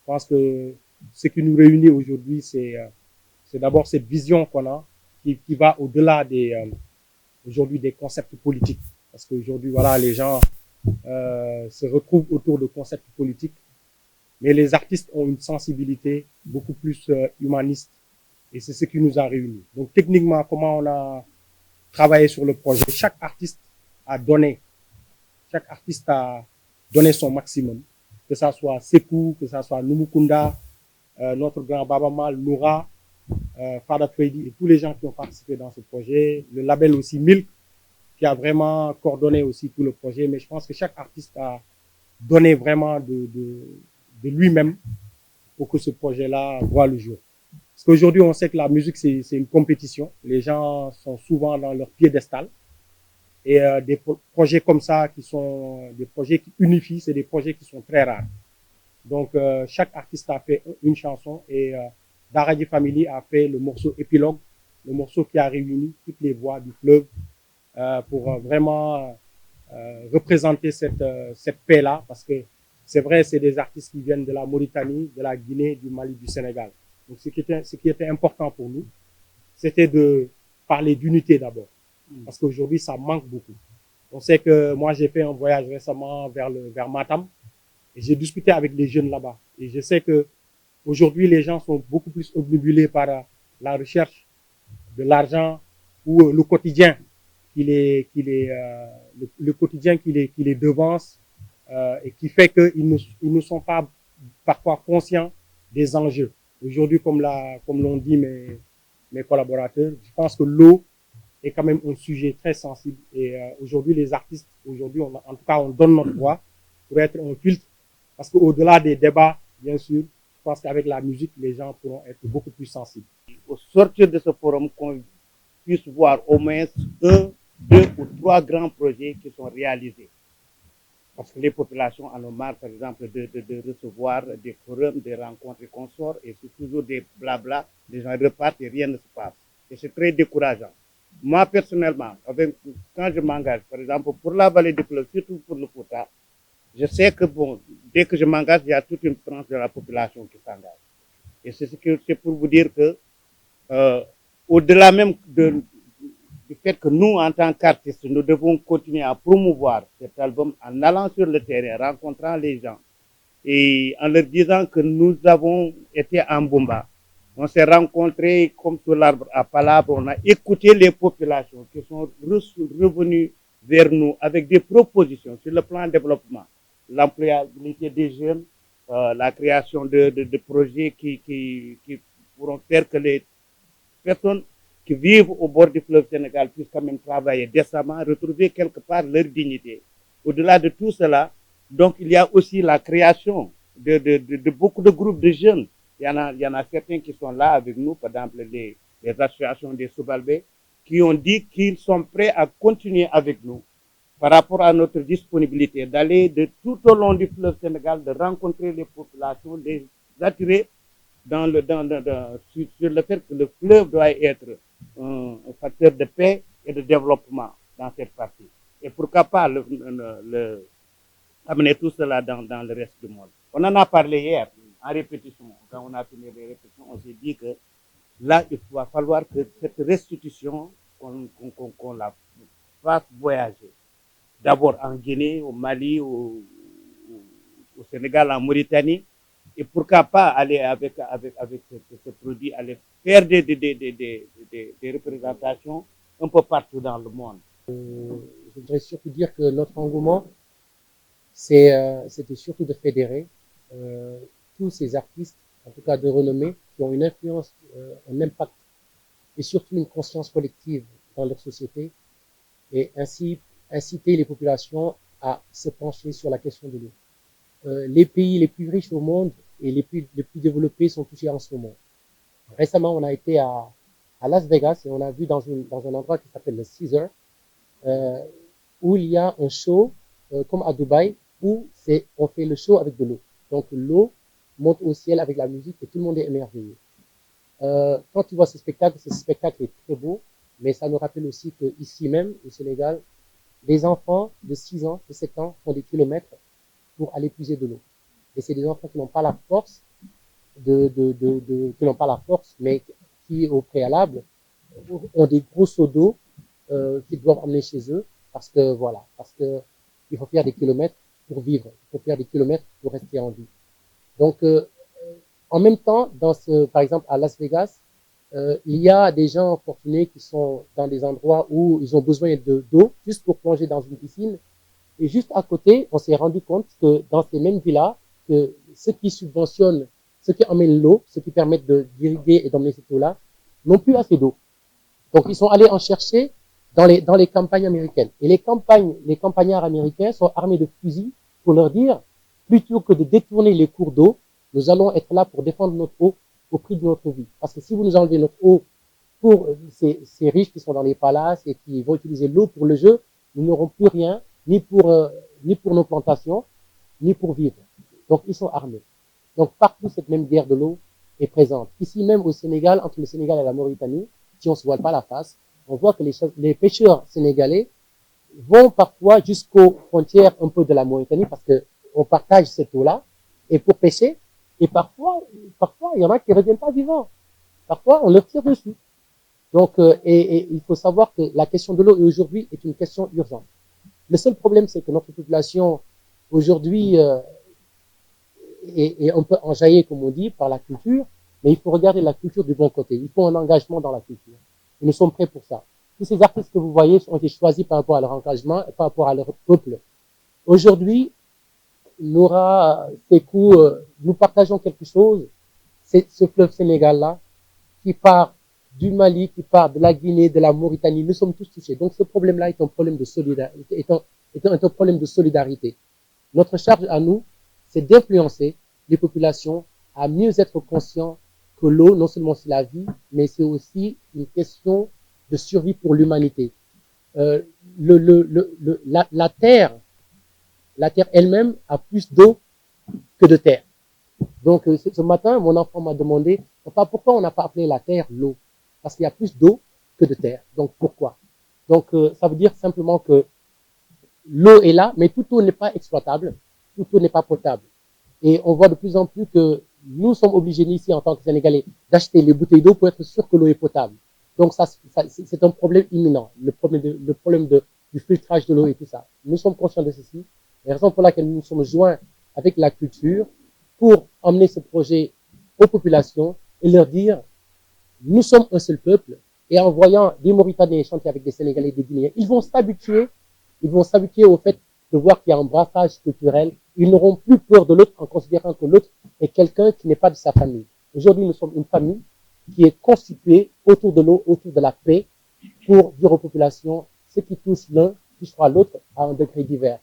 pense que ce qui nous réunit aujourd'hui, c'est d'abord cette vision qu'on a qui va au-delà aujourd'hui des concepts politiques. Parce qu'aujourd'hui, voilà, les gens se retrouvent autour de concepts politiques, mais les artistes ont une sensibilité beaucoup plus humaniste et c'est ce qui nous a réunis. Donc techniquement, comment on a travaillé sur le projet, a donné, chaque artiste a donné son maximum, que ça soit Sekou, que ça soit Numukunda, notre grand Baba Mal, Noura, Fada Freddy et tous les gens qui ont participé dans ce projet, le label aussi Milk, qui a vraiment coordonné aussi tout le projet, mais je pense que chaque artiste a donné vraiment de lui-même pour que ce projet-là voit le jour. Parce qu'aujourd'hui, on sait que la musique, c'est une compétition. Les gens sont souvent dans leur piédestal. Et des projets comme ça, qui sont des projets qui unifient, c'est des projets qui sont très rares. Donc, chaque artiste a fait une chanson et Daradi Family a fait le morceau Épilogue, le morceau qui a réuni toutes les voix du fleuve pour vraiment représenter cette paix-là, parce que c'est vrai, c'est des artistes qui viennent de la Mauritanie, de la Guinée, du Mali, du Sénégal. Donc ce qui était important pour nous, c'était de parler d'unité d'abord, parce qu'aujourd'hui ça manque beaucoup. On sait que moi j'ai fait un voyage récemment vers Matam et j'ai discuté avec les jeunes là-bas et je sais que aujourd'hui les gens sont beaucoup plus obnubilés par la recherche de l'argent ou le quotidien le quotidien qui les devance et qui fait qu'ils ne sont pas parfois conscients des enjeux. Aujourd'hui, comme l'ont dit mes collaborateurs, je pense que l'eau est quand même un sujet très sensible et aujourd'hui les artistes, aujourd'hui en tout cas on donne notre voix pour être un filtre parce qu'au-delà des débats, bien sûr, je pense qu'avec la musique, les gens pourront être beaucoup plus sensibles. Au sortir de ce forum, qu'on puisse voir au moins un, deux ou trois grands projets qui sont réalisés. Parce que les populations en ont marre, par exemple, de recevoir des forums, des rencontres et consorts, et c'est toujours des blabla, les gens repartent et rien ne se passe. Et c'est très décourageant. Moi, personnellement, quand je m'engage, par exemple, pour la vallée du fleuve, surtout pour le Fouta, je sais que, bon, dès que je m'engage, il y a toute une tranche de la population qui s'engage. Et c'est pour vous dire que, au-delà même du fait que nous, en tant qu'artistes, nous devons continuer à promouvoir cet album en allant sur le terrain, rencontrant les gens et en leur disant que nous avons été en Bumba. On s'est rencontrés comme sur l'arbre à palabres, on a écouté les populations qui sont revenues vers nous avec des propositions sur le plan développement, l'employabilité des jeunes, la création de projets qui pourront faire que les personnes qui vivent au bord du fleuve Sénégal puissent quand même travailler décemment, retrouver quelque part leur dignité. Au-delà de tout cela, donc il y a aussi la création de beaucoup de groupes de jeunes. Il y en a certains qui sont là avec nous, par exemple les associations des Soubalbés, qui ont dit qu'ils sont prêts à continuer avec nous par rapport à notre disponibilité, d'aller de tout au long du fleuve Sénégal, de rencontrer les populations, les attirer sur le fait que le fleuve doit être un facteur de paix et de développement dans cette partie. Et pourquoi pas amener tout cela dans le reste du monde. On en a parlé hier, en répétition. Quand on a fini les répétitions, on s'est dit que là, il va falloir que cette restitution, qu'on la fasse voyager. D'abord en Guinée, au Mali, au Sénégal, en Mauritanie, et pourquoi pas aller avec ce produit, aller faire des représentations un peu partout dans le monde. Je voudrais surtout dire que notre engouement, c'était surtout de fédérer tous ces artistes, en tout cas de renommée, qui ont une influence, un impact et surtout une conscience collective dans leur société, et ainsi inciter les populations à se pencher sur la question de l'eau. Les pays les plus riches au monde et les plus développés sont touchés en ce moment. Récemment, on a été à Las Vegas et on a vu dans un endroit qui s'appelle le Caesar, où il y a un show, comme à Dubaï, où on fait le show avec de l'eau. Donc l'eau monte au ciel avec la musique et tout le monde est émerveillé. Quand tu vois ce spectacle est très beau, mais ça nous rappelle aussi que ici même, au Sénégal, les enfants de 6 ans, de 7 ans font des kilomètres pour aller puiser de l'eau. Et c'est des enfants qui n'ont pas la force qui n'ont pas la force, mais qui, au préalable, ont des gros seaux d'eau qu'ils doivent emmener chez eux parce que il faut faire des kilomètres pour vivre, il faut faire des kilomètres pour rester en vie. Donc, en même temps, par exemple, à Las Vegas, il y a des gens fortunés qui sont dans des endroits où ils ont besoin d'eau juste pour plonger dans une piscine. Et juste à côté, on s'est rendu compte que dans ces mêmes villas, que ceux qui subventionnent, ceux qui emmènent l'eau, ceux qui permettent d'irriguer et d'emmener cette eau-là, n'ont plus assez d'eau. Donc, ils sont allés en chercher dans les campagnes américaines. Et les campagnards américains sont armés de fusils pour leur dire, plutôt que de détourner les cours d'eau, nous allons être là pour défendre notre eau au prix de notre vie. Parce que si vous nous enlevez notre eau pour ces riches qui sont dans les palaces et qui vont utiliser l'eau pour le jeu, nous n'aurons plus rien, ni pour nos plantations, ni pour vivre. Donc, ils sont armés. Donc, partout, cette même guerre de l'eau est présente. Ici même au Sénégal, entre le Sénégal et la Mauritanie, si on se voile pas la face, on voit que les pêcheurs sénégalais vont parfois jusqu'aux frontières un peu de la Mauritanie parce que on partage cette eau-là et pour pêcher. Et parfois, il y en a qui ne reviennent pas vivants. Parfois, on leur tire dessus. Donc, et il faut savoir que la question de l'eau aujourd'hui est une question urgente. Le seul problème, c'est que notre population aujourd'hui est un peu enjaillée, comme on dit, par la culture, mais il faut regarder la culture du bon côté. Il faut un engagement dans la culture. Et nous sommes prêts pour ça. Tous ces artistes que vous voyez ont été choisis par rapport à leur engagement et par rapport à leur peuple. Aujourd'hui, Noura Sekou, nous partageons quelque chose, c'est ce fleuve Sénégal-là, qui part du Mali, qui part de la Guinée, de la Mauritanie, nous sommes tous touchés. Donc ce problème-là est un problème de solidarité, est un problème de solidarité. Notre charge à nous, c'est d'influencer les populations à mieux être conscients que l'eau, non seulement c'est la vie, mais c'est aussi une question de survie pour l'humanité. La terre elle-même a plus d'eau que de terre. Donc, ce matin, mon enfant m'a demandé, papa, pourquoi on n'a pas appelé la terre l'eau? Parce qu'il y a plus d'eau que de terre. Donc, pourquoi? Donc, ça veut dire simplement que l'eau est là, mais toute eau n'est pas exploitable, toute eau n'est pas potable. Et on voit de plus en plus que nous sommes obligés ici, en tant que Sénégalais, d'acheter les bouteilles d'eau pour être sûr que l'eau est potable. Donc, c'est un problème imminent, le problème du filtrage de l'eau et tout ça. Nous sommes conscients de ceci. La raison pour laquelle nous nous sommes joints avec la culture pour emmener ce projet aux populations et leur dire, nous sommes un seul peuple, et en voyant des Mauritaniens chanter avec des Sénégalais et des Guinéens, ils vont s'habituer au fait de voir qu'il y a un brassage culturel. Ils n'auront plus peur de l'autre en considérant que l'autre est quelqu'un qui n'est pas de sa famille. Aujourd'hui, nous sommes une famille qui est constituée autour de l'eau, autour de la paix, pour dire aux populations, ce qui touche l'un touchera l'autre à un degré divers.